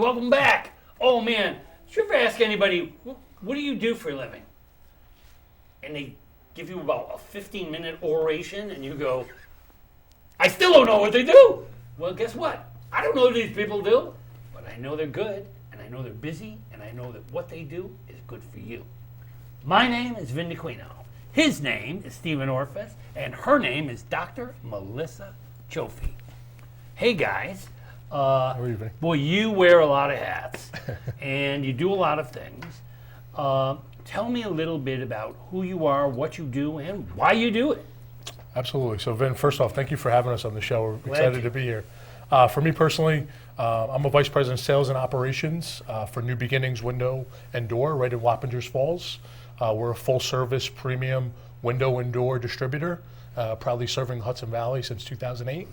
welcome back. Oh, man. Did you ever ask anybody, what do you do for a living? And they give you about a 15-minute oration, and you go, I still don't know what they do. Well, guess what? I don't know what these people do, but I know they're good, and I know they're busy, and I know that what they do is good for you. My name is Vin DeQuino. His name is Stephen Orefice, and her name is Dr. Melissa Cioffi. Hey, guys. How are you, Vin? Boy, you wear a lot of hats, and you do a lot of things. Tell me a little bit about who you are, what you do, and why you do it. Absolutely. So, Vin, first off, thank you for having us on the show. We're excited to be here. For me personally, I'm a Vice President of Sales and Operations for New Beginnings Window and Door right in Wappingers Falls. We're a full-service premium window and door distributor, proudly serving Hudson Valley since 2008.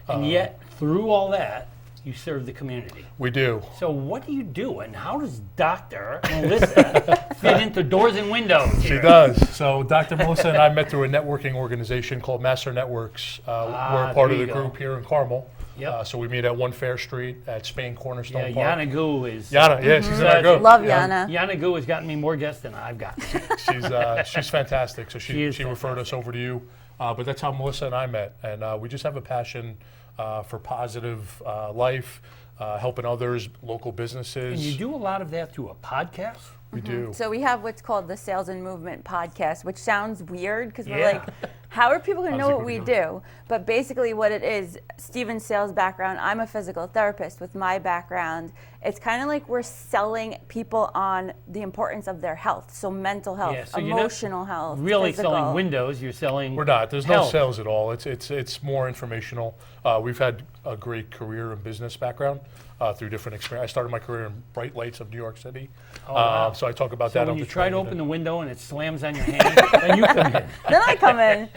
And yet, through all that, you serve the community. We do. So what do you do, and how does Dr. Melissa fit into doors and windows here? She does. So Dr. Melissa and I met through a networking organization called Master Networks. We're a part of the group here in Carmel. Yep. So we meet at 1 Fair Street at Spain Cornerstone Yeah, Park. Yana Gu is... Yana, yeah, she's in our group. Love Yana. Yana Gu has gotten me more guests than I've gotten. She's fantastic. So she is referred us over to you. But that's how Melissa and I met. And we just have a passion for positive life, helping others, local businesses. And you do a lot of that through a podcast? We do. So we have what's called the Sales and Movement podcast, which sounds weird because we're like, how are people going to know what we do? But basically what it is, Stephen's sales background, I'm a physical therapist with my background. It's kind of like we're selling people on the importance of their health. So mental health, so emotional health, really physical. selling windows, you're selling We're not. There's health. no sales at all. It's more informational. We've had a great career and business background through different experiences. I started my career in bright lights of New York City. Oh, wow. So I talk about So that when on you the try to training. open the window and it slams on your hand, then you come in. Then I come in.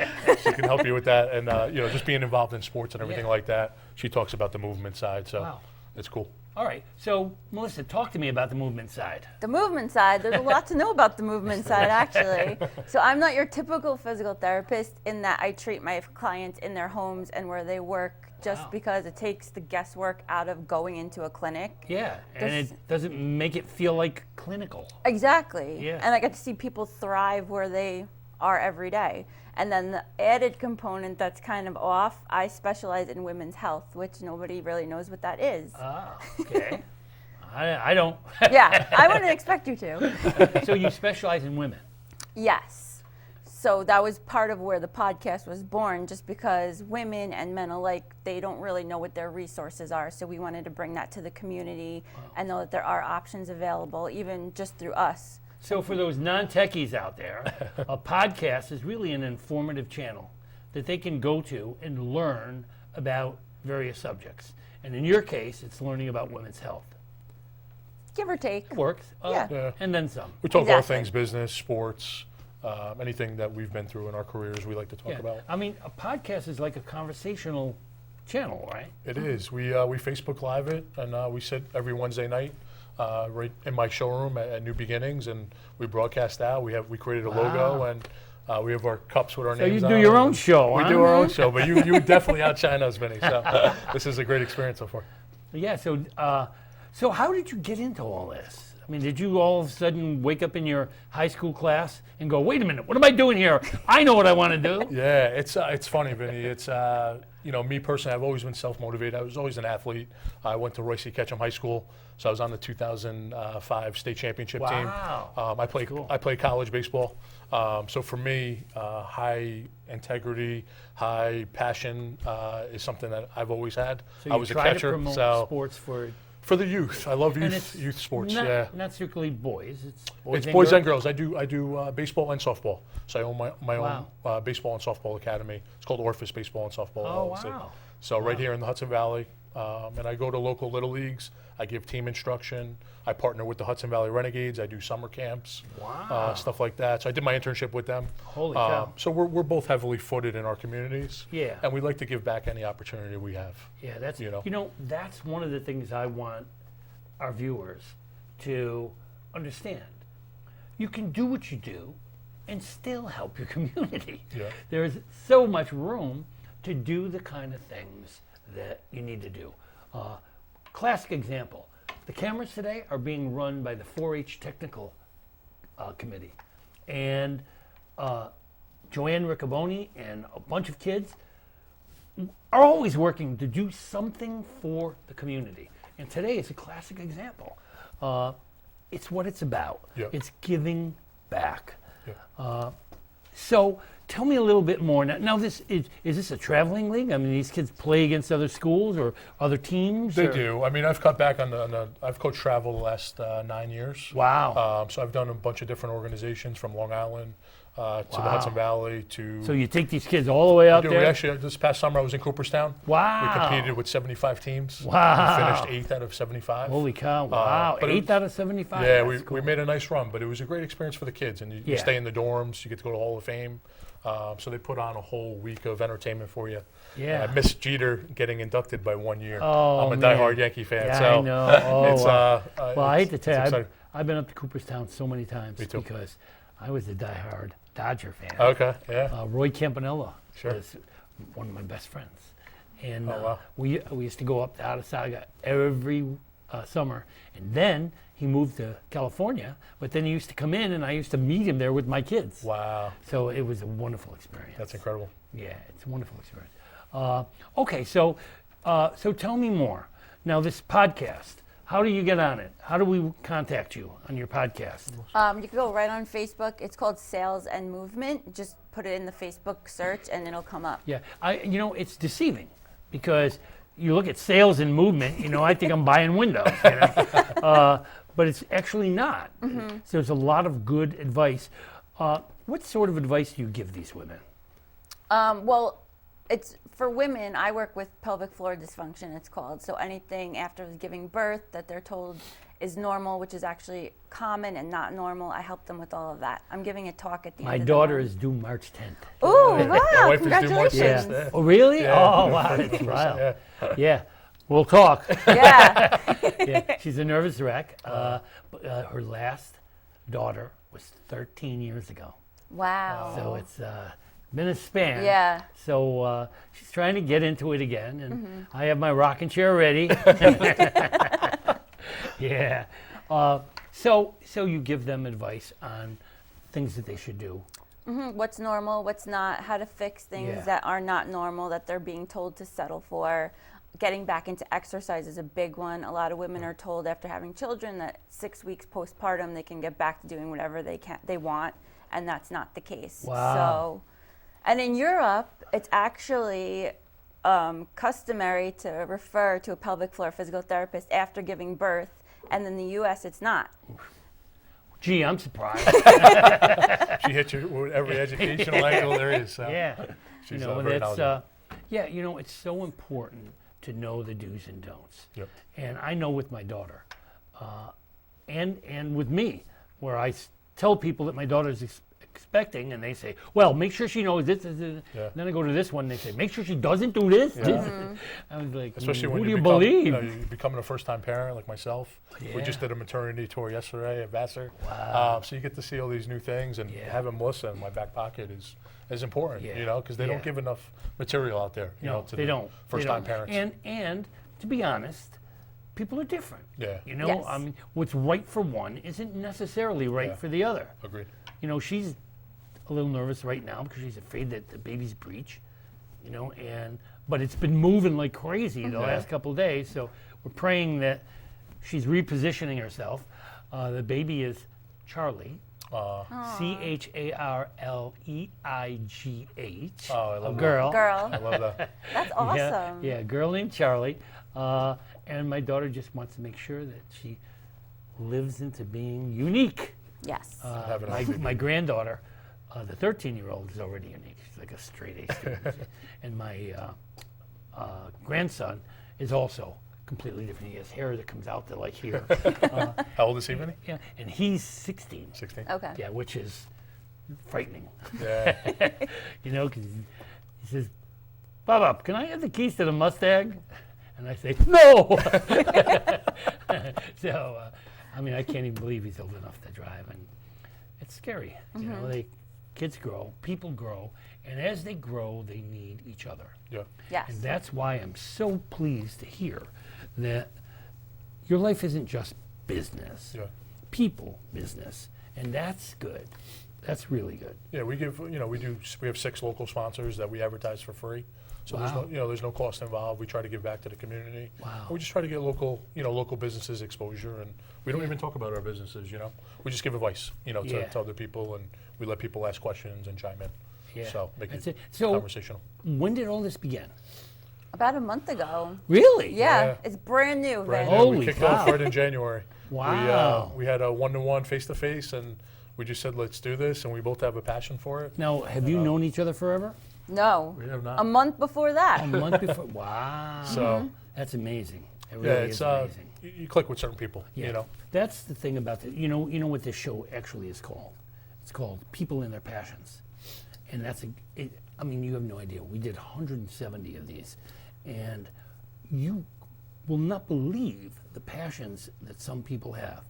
She can help you with that, and just being involved in sports and everything like that. She talks about the movement side, so Wow. it's cool. All right, so Melissa, talk to me about the movement side. The movement side, there's a lot to know about the movement side, actually. So I'm not your typical physical therapist in that I treat my clients in their homes and where they work just because it takes the guesswork out of going into a clinic. Yeah, and it doesn't make it feel like clinical. Exactly. Yeah. And I get to see people thrive where they are every day. And then the added component that's kind of off, I specialize in women's health, which nobody really knows what that is. Ah, okay. I don't. Yeah, I wouldn't expect you to. So you specialize in women. Yes. So that was part of where the podcast was born, just because women and men alike, they don't really know what their resources are. So we wanted to bring that to the community and know that there are options available, even just through us. So for those non-techies out there, a podcast is really an informative channel that they can go to and learn about various subjects. And in your case, it's learning about women's health. Give or take. It works. Yeah. And then some. We talk all Exactly. things business, sports, anything that we've been through in our careers. We like to talk Yeah. about. I mean, a podcast is like a conversational channel, right? It is. We Facebook Live it, and we sit every Wednesday night right in my showroom at New Beginnings, and we broadcast out. We created a logo, and we have our cups with our So names you on. do your own show, We huh? do our own show, but you definitely outshine us, Vinny. So this is a great experience so far. Yeah, so how did you get into all this? I mean, did you all of a sudden wake up in your high school class and go, wait a minute, what am I doing here? I know what I want to do. Yeah, it's funny, Vinny. It's me personally, I've always been self-motivated. I was always an athlete. I went to Royce C. Ketchum High School, so I was on the 2005 state championship team. Wow. I played college baseball. So for me, high integrity, high passion is something that I've always had. So I you was a try catcher, to promote so sports for for the youth. I love and youth sports. Not, not strictly boys. It's boys and girls. I do baseball and softball. So I own my Wow. own baseball and softball academy. It's called Orefice Baseball and Softball. Oh, LLC. wow. So right here in the Hudson Valley, and I go to local little leagues. I give team instruction. I partner with the Hudson Valley Renegades. I do summer camps, Wow. stuff like that. So I did my internship with them. Holy cow. So we're both heavily footed in our communities. Yeah. And we like to give back any opportunity we have. Yeah, that's you know. That's one of the things I want our viewers to understand. You can do what you do and still help your community. Yeah. There's so much room to do the kind of things that you need to do. Classic example, The cameras today are being run by the 4-H technical committee, and Joanne Riccoboni and a bunch of kids are always working to do something for the community. And today is a classic example. It's what it's about. Yep. It's giving back. Yeah. So tell me a little bit more. Now this is this a traveling league? I mean, these kids play against other schools or other teams? They do. I mean, I've cut back on I've coached travel the last 9 years. Wow. So I've done a bunch of different organizations from Long Island to the Hudson Valley to. So you take these kids all the way out we there? actually, this past summer I was in Cooperstown. Wow. We competed with 75 teams. Wow. We finished 8th out of 75. Holy cow. Wow. but it 8th was- out of 75? Yeah, That's cool. we made a nice run, but it was a great experience for the kids. And you stay in the dorms, you get to go to Hall of Fame. So they put on a whole week of entertainment for you. Yeah. I missed Jeter getting inducted by 1 year. Oh, I'm a man. diehard Yankee fan. Yeah, so I know. Oh, it's, wow. Well, I hate to it's tell you, exciting. I've been up to Cooperstown so many times Me too. because I was a diehard Dodger fan. Okay, yeah. Roy Campanella Sure. was one of my best friends. And wow. we used to go up to Atasauga every summer. And then he moved to California, but then he used to come in and I used to meet him there with my kids. Wow. So it was a wonderful experience. That's incredible. Yeah, it's a wonderful experience. Okay, so tell me more. Now, this podcast, how do you get on it? How do we contact you on your podcast? You can go right on Facebook. It's called Sales and Movement. Just put it in the Facebook search and it'll come up. Yeah, it's deceiving because you look at sales and movement, I think I'm buying windows, but it's actually not. So there's a lot of good advice. What sort of advice do you give these women? Well, it's for women. I work with pelvic floor dysfunction, it's called. So anything after giving birth that they're told is normal, which is actually common and not normal, I help them with all of that. I'm giving a talk at the My end of the daughter month. is due March 10th. Ooh, My wow, wife is due March congratulations. 6th. Oh, really? Yeah. Oh, wow, that's wild. Yeah. Yeah, we'll talk. Yeah. Yeah, she's a nervous wreck. Her last daughter was 13 years ago. Wow. So it's been a span. Yeah. So she's trying to get into it again, and I have my rocking chair ready. Yeah. So you give them advice on things that they should do. What's normal, what's not, how to fix things that are not normal that they're being told to settle for. Getting back into exercise is a big one. A lot of women are told after having children that 6 weeks postpartum they can get back to doing whatever they want, and that's not the case. Wow. So, and in Europe, it's actually customary to refer to a pelvic floor physical therapist after giving birth, and in the U.S. it's not. Gee, I'm surprised. She hit you with every educational angle there is. So Yeah. she's and very knowledgeable. it's so important to know the do's and don'ts. Yep. And I know with my daughter, and with me, where I tell people that my daughter's expecting, and they say, well, make sure she knows this. Yeah. Then I go to this one, and they say, make sure she doesn't do this. this. I was like, Especially who when do you you become, believe? you're becoming a first-time parent like myself. We just Yeah. did a maternity tour yesterday at Vassar. Wow. So you get to see all these new things, and Yeah. having Melissa in my back pocket is important, Yeah. because they Yeah. don't give enough material out there, No, to they the don't. first-time They don't. parents. And to be honest, people are different. Yeah. Yes. I mean, what's right for one isn't necessarily right Yeah. for the other. Agreed. She's a little nervous right now because she's afraid that the baby's breech, but it's been moving like crazy the last couple of days. So we're praying that she's repositioning herself. The baby is Charlie, Charleigh. Oh, I love a that. girl. Girl, I love that. that's Yeah, awesome. yeah, a girl named Charlie. And my daughter just wants to make sure that she lives into being unique. Yes. Having a My granddaughter, the 13-year-old, is already unique. She's like a straight A student. And my grandson is also completely different. He has hair that comes out to like here. How old is he, Vinny? Yeah, and he's 16. 16. Okay. Yeah, which is frightening. Yeah. Because he says, Bob, can I have the keys to the Mustang? And I say, no! So, I can't even believe he's old enough to drive. And it's scary. Kids grow, people grow, and as they grow, they need each other. Yeah. Yes. And that's why I'm so pleased to hear that your life isn't just business. Yeah. People business, and that's good. That's really good. Yeah, we give, we have 6 local sponsors that we advertise for free. So Wow. there's no cost involved. We try to give back to the community. Wow. We just try to get local businesses exposure, and we don't even talk about our businesses, We just give advice, Yeah. to other people, and we let people ask questions and chime in. Yeah. So make That's it it. So- conversational. When did all this begin? About a month ago. Really? Yeah, Yeah. it's brand new, Brand Vin. new. Holy We kicked cow. off right in January. Wow. We had a one-to-one, face-to-face, and we just said, let's do this, and we both have a passion for it. Now, have you known each other forever? No. We have not. A month before that. A month before? Wow. So, That's amazing. It yeah, really it's is amazing. you click with certain people, Yeah. That's the thing about the, you know what this show actually is called? It's called People in Their Passions. And I mean, you have no idea. We did 170 of these. And you will not believe the passions that some people have.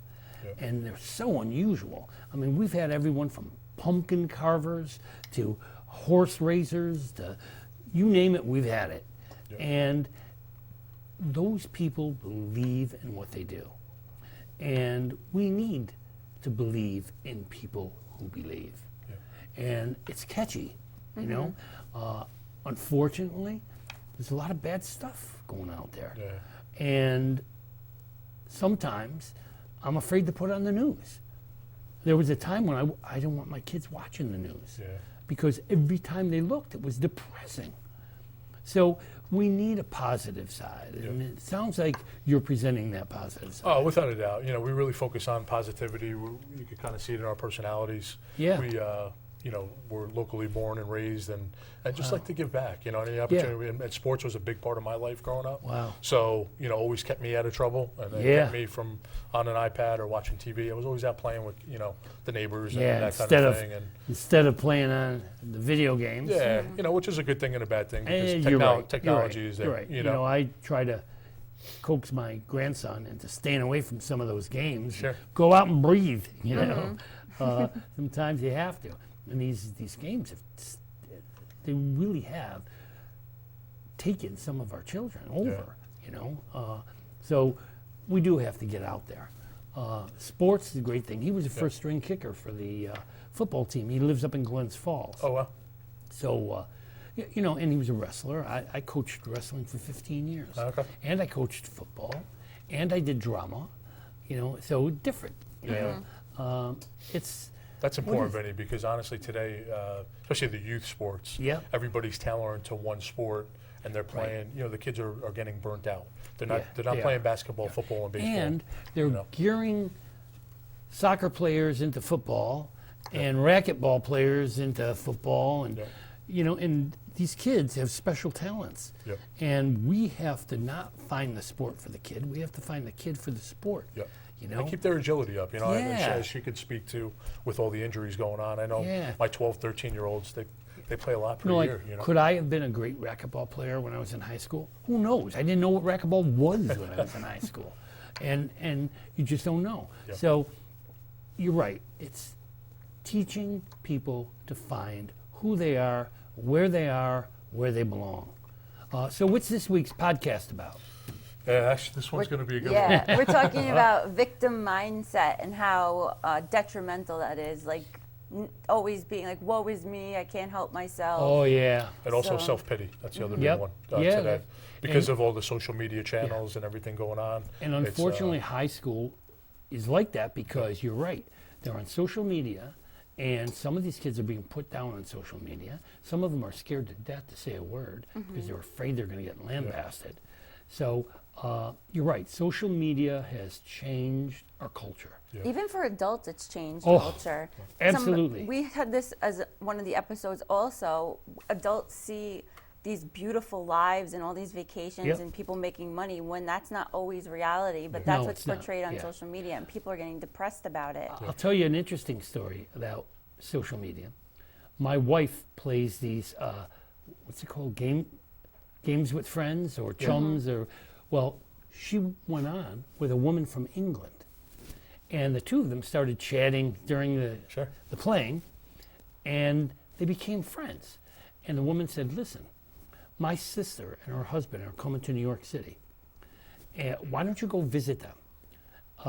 Yeah. And they're so unusual. I mean, we've had everyone from pumpkin carvers to horse racers to you name it, we've had it. Yeah. And those people believe in what they do. And we need to believe in people who believe. Yeah. And it's catchy, you know. Unfortunately, there's a lot of bad stuff going out there. Yeah. And sometimes I'm afraid to put on the news. There was a time when I didn't want my kids watching the news Yeah. because every time they looked, it was depressing. So we need a positive side, and it sounds like you're presenting that positive side. Oh, without a doubt. We really focus on positivity. You can kind of see it in our personalities. Yeah. We're locally born and raised, and just like to give back. Any opportunity. And sports was a big part of my life growing up. Wow. So always kept me out of trouble, and it Yeah. kept me from on an iPad or watching TV. I was always out playing with the neighbors Yeah, and that kind of thing. And instead of playing on the video games. yeah, which is a good thing and a bad thing because You're right. technology You're is right. there. You're right. I try to coax my grandson into staying away from some of those games. Sure. Go out and breathe. Sometimes you have to. And these games, they really have taken some of our children over. So we do have to get out there. Sports is a great thing. He was a first string kicker for the football team. He lives up in Glens Falls. Oh wow. So, and he was a wrestler. I coached wrestling for 15 years. Okay. And I coached football. And I did drama. So different. That's important, Vinny, because honestly today, especially the youth sports, Yeah. everybody's tailoring to one sport, and they're playing. The kids are getting burnt out. They're not. Yeah, they're not they playing are. basketball, football, and baseball. And they're know. gearing soccer players into football and racquetball players into football. And, and these kids have special talents. Yep. And we have to not find the sport for the kid. We have to find the kid for the sport. Yep. And keep their agility up. Yeah. As she could speak to with all the injuries going on. I know Yeah. my 12, 13-year-olds, they play a lot per like, year. could I have been a great racquetball player when I was in high school? Who knows? I didn't know what racquetball was when I was in high school. And you just don't know. Yep. So you're right. It's teaching people to find who they are, where they belong. So what's this week's podcast about? Yeah, actually, this one's going to be a good one. Yeah, we're talking about victim mindset and how detrimental that is. Like, always being like, woe is me, I can't help myself. Oh, yeah. And also So- self-pity. That's the other big Yep. one Yeah, today. Because and- of all the social media channels and everything going on. And it's, unfortunately, high school is like that because you're right. They're on social media, and some of these kids are being put down on social media. Some of them are scared to death to say a word because they're afraid they're going to get lambasted. So you're right. Social media has changed our culture. Even for adults, it's changed Oh, culture. absolutely. We had this as one of the episodes also. Adults see these beautiful lives and all these vacations Yep. and people making money when that's not always reality, but No, that's what's it's not. portrayed on Yeah. social media, and people are getting depressed about it. I'll tell you an interesting story about social media. My wife plays these, what's it called, games with friends or chums or, well, she went on with a woman from England. And the two of them started chatting during the playing, and they became friends. And the woman said, listen, my sister and her husband are coming to New York City. Why don't you go visit them?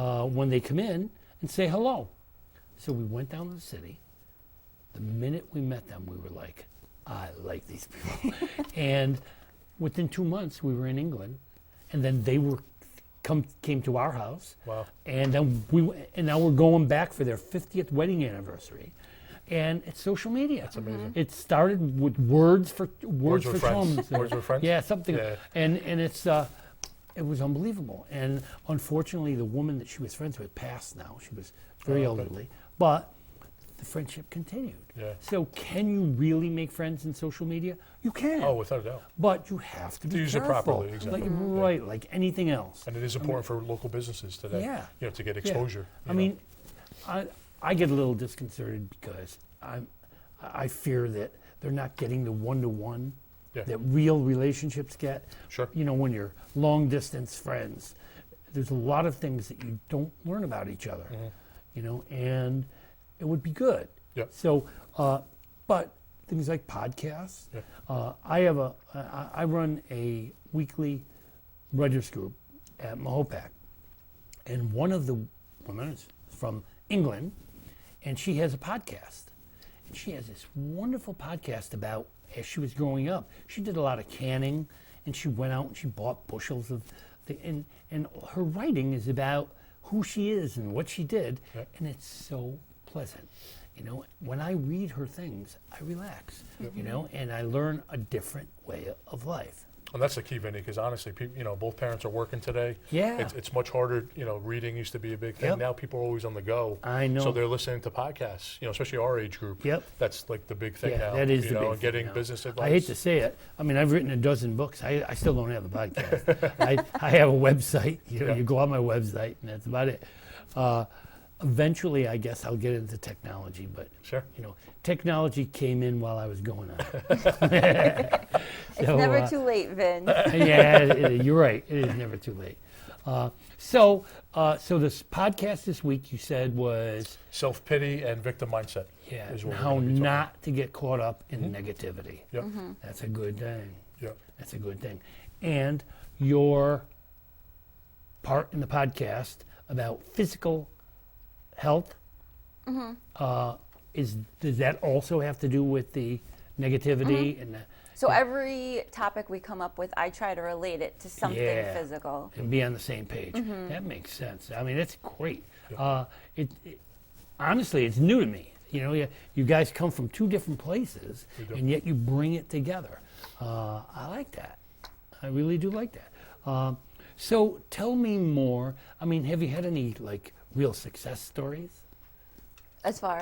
when they come in and say hello. So we went down to the city. The minute we met them, we were like, I like these people. And within 2 months, we were in England, and then they came to our house. Wow. And then now we're going back for their 50th wedding anniversary. And it's social media. That's amazing. It started with words for Words with friends. chums. Words with friends? Yeah, something. Yeah. And it was unbelievable. And unfortunately, the woman that she was friends with passed now. She was very Oh, okay. elderly. But the friendship continued. Yeah. So can you really make friends in social media? You can. Oh, without a doubt. But you have to be use it careful. properly, exactly. Like, right, like anything else. And it is important for local businesses today, Yeah. to get Yeah. exposure. I mean, I get a little disconcerted because I fear that they're not getting the one-to-one Yeah. that real relationships get. Sure. When you're long-distance friends, there's a lot of things that you don't learn about each other, and it would be good. Yeah. So, but things like podcasts. Yeah. I run a weekly writers group at Mahopac, and one of the women is from England, and she has a podcast. And she has this wonderful podcast about as she was growing up. She did a lot of canning, and she went out and she bought bushels of and her writing is about who she is and what she did, and it's so pleasant. When I read her things, I relax, and I learn a different way of life. And that's the key, Vinny, because honestly, both parents are working today. Yeah. It's much harder. Reading used to be a big thing. Yep. Now people are always on the go. I know. So they're listening to podcasts, especially our age group. Yep. That's like the big thing Yeah, now. that is the big and thing getting now. business advice. I hate to say it. I mean, I've written a dozen books. I still don't have a podcast. I have a website. You go on my website, and that's about it. Eventually, I guess I'll get into technology, but Sure. technology came in while I was going on. It's never too late, Vin. Yeah, you're right. It is never too late. So this podcast this week you said was Self-pity and victim mindset. Is what we're how gonna be talking not to get caught up in negativity. Yep. That's a good thing. Yep. That's a good thing. And your part in the podcast about physical health does that also have to do with the negativity and the, So every topic we come up with, I try to relate it to something physical. and be on the same page? That makes sense. I mean, that's great. Honestly, it's new to me. You guys come from two different places, and yet you bring it together. I like that. I really do like that. So tell me more. I mean, have you had any real success stories? As far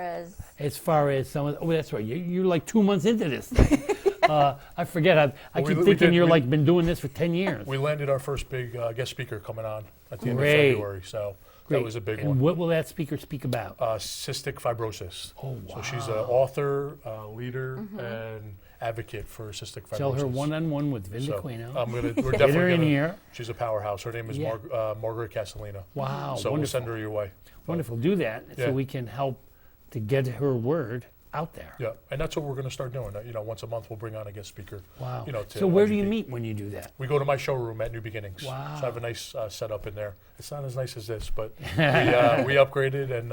as some of that's right. You're like 2 months into this thing. I forget. I keep thinking you're been doing this for 10 years. We landed our first big guest speaker coming on at the end of Great. February, so Great. that was a big and one. what will that speaker speak about? Cystic fibrosis. Oh, So she's an author, leader, and advocate for cystic fibrosis. Tell her one-on-one with Vin So DeQuino. we're Get definitely her in gonna, here. She's a powerhouse. Her name is Yeah. Margaret Castellina. Wow, So we'll wonderful. send her your way. Wonderful. Do that Yeah. so we can help to get her word out there. Yeah, and that's what we're going to start doing. Once a month we'll bring on a guest speaker. Wow. To So where do you educate. meet when you do that? We go to my showroom at New Beginnings. Wow. So I have a nice setup in there. It's not as nice as this, but we upgraded and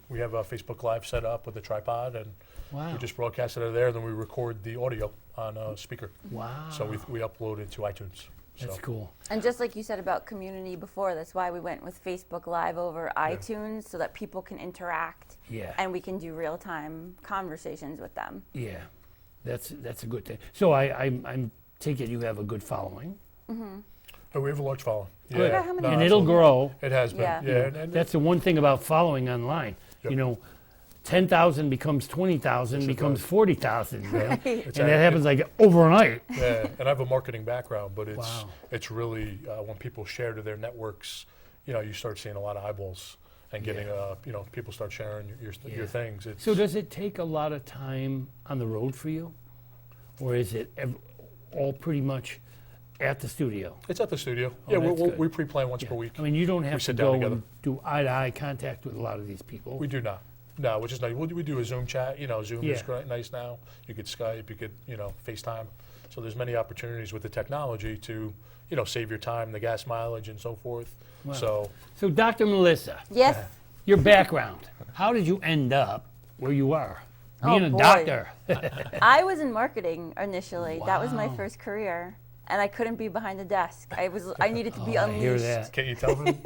we have a Facebook Live set up with a tripod, and Wow. we just broadcast it out of there. Then we record the audio on a speaker. Wow. So we upload it to iTunes. That's So, cool. And just like you said about community before, that's why we went with Facebook Live over iTunes, so that people can interact Yeah. and we can do real-time conversations with them. Yeah. That's a good thing. So I take it you have a good following. But we have a large following. Good. Yeah, how many- And it'll grow. It has been. Yeah. And That's the one thing about following online. Yep. 10,000 becomes 20,000 Yes, it becomes does. 40,000. And It's that happens overnight. Yeah, and I have a marketing background, but Wow. it's really when people share to their networks, you start seeing a lot of eyeballs and getting people start sharing your things. It's, So does it take a lot of time on the road for you? Or is it all pretty much at the studio? It's at the studio. Oh, Yeah, that's good. we pre-plan once per week. I mean, you don't have to sit down go together. and do eye-to-eye contact with a lot of these people. We do not. No, which is nice. We do a Zoom chat. Zoom is Yeah. nice now. You could Skype, you could FaceTime. So there's many opportunities with the technology to, save your time, the gas mileage and so forth. Wow. So Dr. Melissa, Yes. your background, how did you end up where you are? Being a boy. doctor. I was in marketing initially. That was my Wow. first career. And I couldn't be behind the desk. I needed to be I unleashed. hear that. Can't you tell them?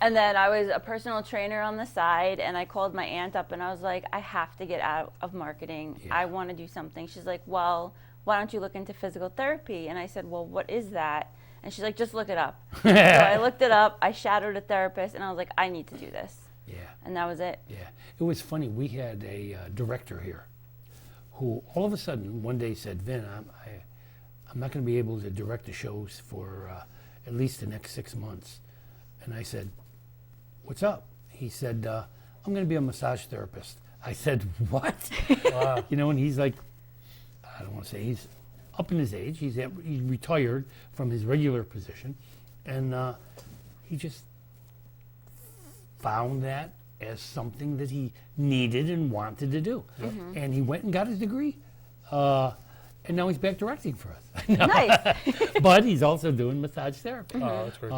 And then I was a personal trainer on the side, and I called my aunt up and I was like, I have to get out of marketing. Yeah. I want to do something. She's like, well, why don't you look into physical therapy? And I said, well, what is that? And she's like, just look it up. So I looked it up, I shadowed a therapist, and I was like, I need to do this. Yeah. And that was it. Yeah, it was funny. We had a director here who all of a sudden one day said, Vin, I'm not going to be able to direct the shows for at least the next 6 months. And I said, what's up? He said, I'm going to be a massage therapist. I said, what? Wow. And he's like, I don't want to say, he's up in his age. He's retired from his regular position. And he just found that as something that he needed and wanted to do. Mm-hmm. And he went and got his degree. And now he's back directing for us. Nice. But he's also doing massage therapy. Oh, that's great.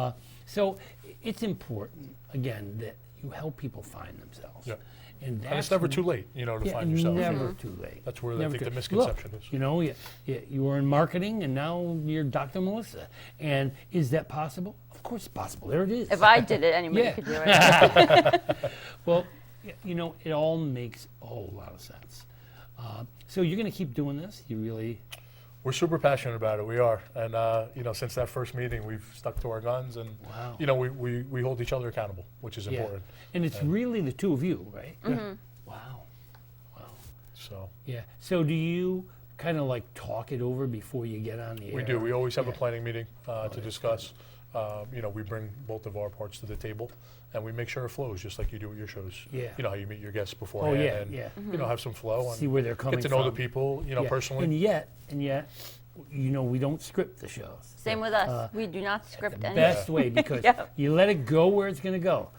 So it's important, again, that you help people find themselves. Yeah. And And it's never too late, to find yourself. Never too late. That's where I Never think the too- misconception Look, is. you were in marketing and now you're Dr. Melissa. And is that possible? Of course it's possible. There it is. If I did it, anybody Yeah. could do it. Well, it all makes a whole lot of sense. So you're going to keep doing this? You really? We're super passionate about it. We are. And, since that first meeting, we've stuck to our guns and, Wow. we hold each other accountable, which is important. And it's really the two of you, right? Mm-hmm. Wow. Wow. So Yeah. So do you kind of like talk it over before you get on the air? we do. We always have a Yeah. planning meeting to discuss. We bring both of our parts to the table and we make sure it flows just like you do with your shows. Yeah. You know how you meet your guests Oh, beforehand yeah, and, yeah. have some flow See and where they're coming get to know from. the people, Yeah. personally. And yet, we don't script the shows. Same with us. We do not script anything. Best way because Yep. you let it go where it's going to go.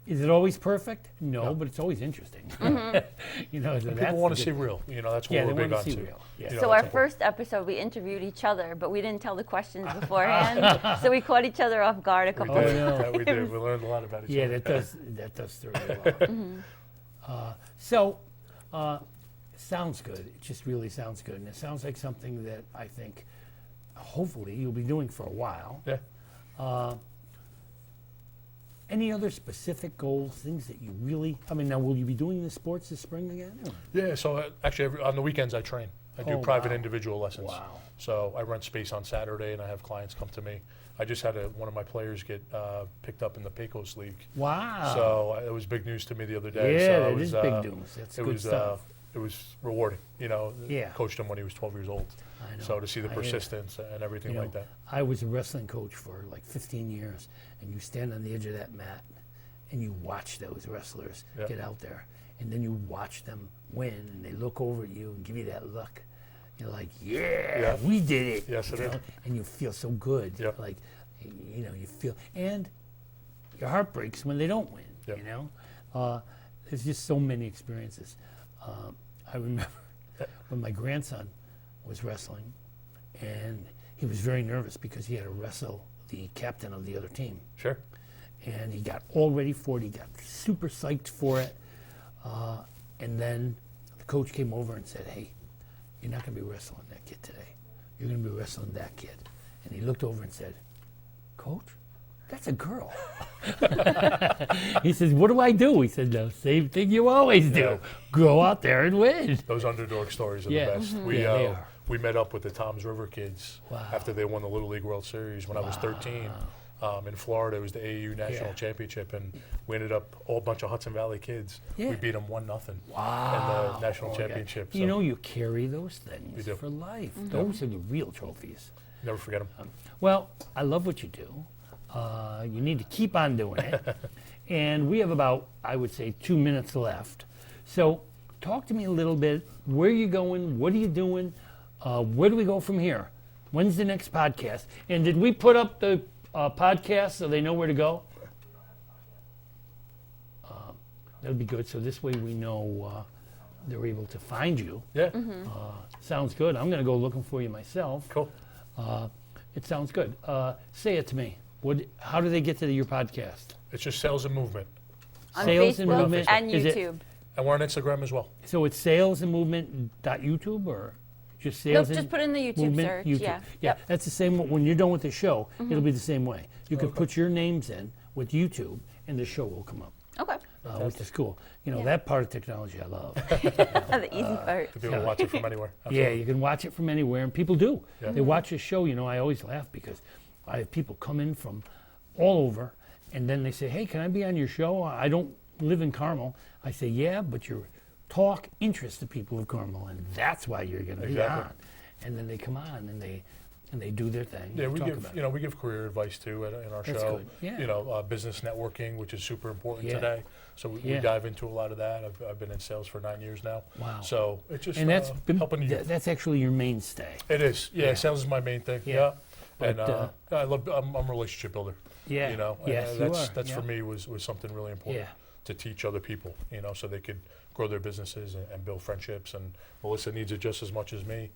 Is it always perfect? No, but it's always interesting. So that's People want the to see good- real. That's what Yeah, we're they big wanna on see too. real. Yeah. So that's our important. first episode, we interviewed each other, but we didn't tell the questions beforehand. So we caught each other off guard a We couple did. of no. Yeah, we did. We learned a lot about each Yeah, other. that does throw you off. Sounds good. It just really sounds good. And it sounds like something that I think hopefully you'll be doing for a while. Yeah. Any other specific goals, things that you really, now will you be doing the sports this spring again? or- Yeah, so actually on the weekends I train. I do Oh, private wow. individual lessons. Wow. So I rent space on Saturday and I have clients come to me. I just had one of my players get picked up in the Pecos League. Wow. So it was big news to me the other day. Yeah, so that it was, is big news. That's it good was, stuff. It was rewarding, Yeah. Coached him when he was 12 years old. I know. So to see the I hear that. persistence and everything like that. I was a wrestling coach for like 15 years, and you stand on the edge of that mat, and you watch those wrestlers Yeah. get out there, and then you watch them win, and they look over at you and give you that look. You're like, yeah, we did it. Yes, it is. And you feel so good. Yep. Like, you feel, and your heart breaks when they don't win. Yep. There's just so many experiences. I remember when my grandson was wrestling, and he was very nervous because he had to wrestle the captain of the other team. Sure. And he got all ready for it. He got super psyched for it. And then the coach came over and said, hey, you're not going to be wrestling that kid today. You're going to be wrestling that kid. And he looked over and said, Coach, that's a girl. He says, what do I do? He said, the same thing you always do. Yeah. Go out there and win. Those underdog stories are Yeah. the best. Mhm. Yeah, they are. We met up with the Toms River kids Wow. after they won the Little League World Series when I was 13. In Florida, it was the AAU National Yeah. Championship, and we ended up all a bunch of Hudson Valley kids. Yeah. We beat them 1-0 Wow. in the national Oh, yeah. championship. You so know, you carry those things We do. for life. Those are the real trophies. never forget them. Well, I love what you do. You need to keep on doing it. And we have about, I would say, 2 minutes left. So talk to me a little bit. Where are you going? What are you doing? Where do we go from here? When's the next podcast? And did we put up the podcast so they know where to go? That'll be good. So this way we know they're able to find you. Yeah. Sounds good. I'm going to go looking for you myself. Cool. It sounds good. Say it to me. How do they get to your podcast? It's just Sales and Movement. On Sales and Facebook Movement and is it- YouTube. And we're on Instagram as well. So it's salesandmovement.youtube or just Nope, sales just put in the YouTube movement search. YouTube. Yeah. Yeah, that's the same. When you're done with the show, it'll be the same way. You can put your names in with YouTube, and the show will come up, Okay. which is cool. You know, Yeah. that part of technology I love. The easy part. To be able to watch it from anywhere. Yeah, Absolutely. you can watch it from anywhere, and people do. Yeah. They watch the show. You know, I always laugh because I have people come in from all over, and then they say, "Hey, can I be on your show? I don't live in Carmel." I say, "Yeah, but your talk interests the people of Carmel, and that's why you're going to be Exactly. on." And then they come on and they do their thing. Yeah, we talk give about it. we give career advice too in our That's show. good, yeah. Business networking, which is super important Yeah. today. So we Yeah. dive into a lot of that. I've been in sales for 9 years now. Wow. So it's just And that's been, helping you. that's actually your mainstay. It is. Yeah, Yeah. sales is my main thing. Yeah. Yeah. But, And I'm a relationship builder. Yeah. You know, Yes, and you that's are. that's for Yeah. me was something really important Yeah. to teach other people. So they could grow their businesses and build friendships. And Melissa needs it just as much as me.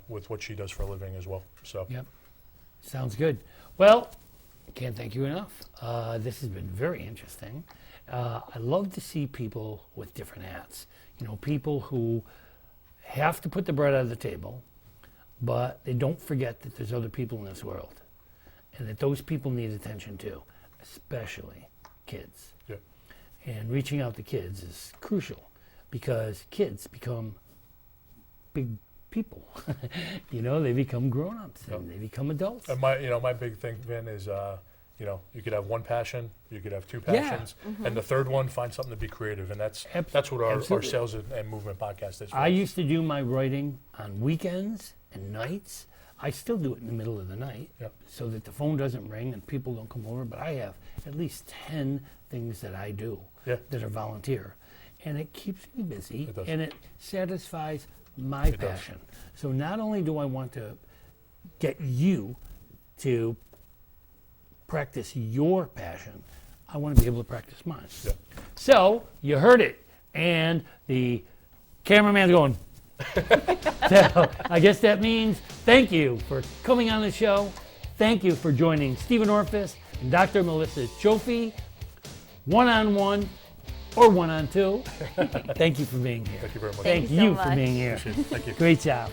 With what she does for a living as well. So. Yep. Sounds good. Well, can't thank you enough. This has been very interesting. I love to see people with different hats. People who have to put the bread on the table, but they don't forget that there's other people in this world, and that those people need attention too, especially kids. Yeah. And reaching out to kids is crucial because kids become big people. They become grown-ups and they become adults. And my big thing, Vin, is you could have one passion, you could have two Yeah. passions, and the third one, find something to be creative, and that's what our Absolutely. Sales and Movement podcast is. For I us. used to do my writing on weekends and nights. I still do it in the middle of the night Yep. so that the phone doesn't ring and people don't come over. But I have at least 10 things that I do Yeah. that are volunteer. And it keeps me busy It does. and it satisfies my It does. passion. So not only do I want to get you to practice your passion, I want to be able to practice mine. Yeah. So you heard it, and the cameraman's going. So I guess that means thank you for coming on the show. Thank you for joining Stephen Orefice and Dr. Melissa Cioffi, one-on-one or one-on-two. Thank you for being here. Thank you very much. Thank Thank you so you for much. being here. Appreciate it. Thank you. Great job.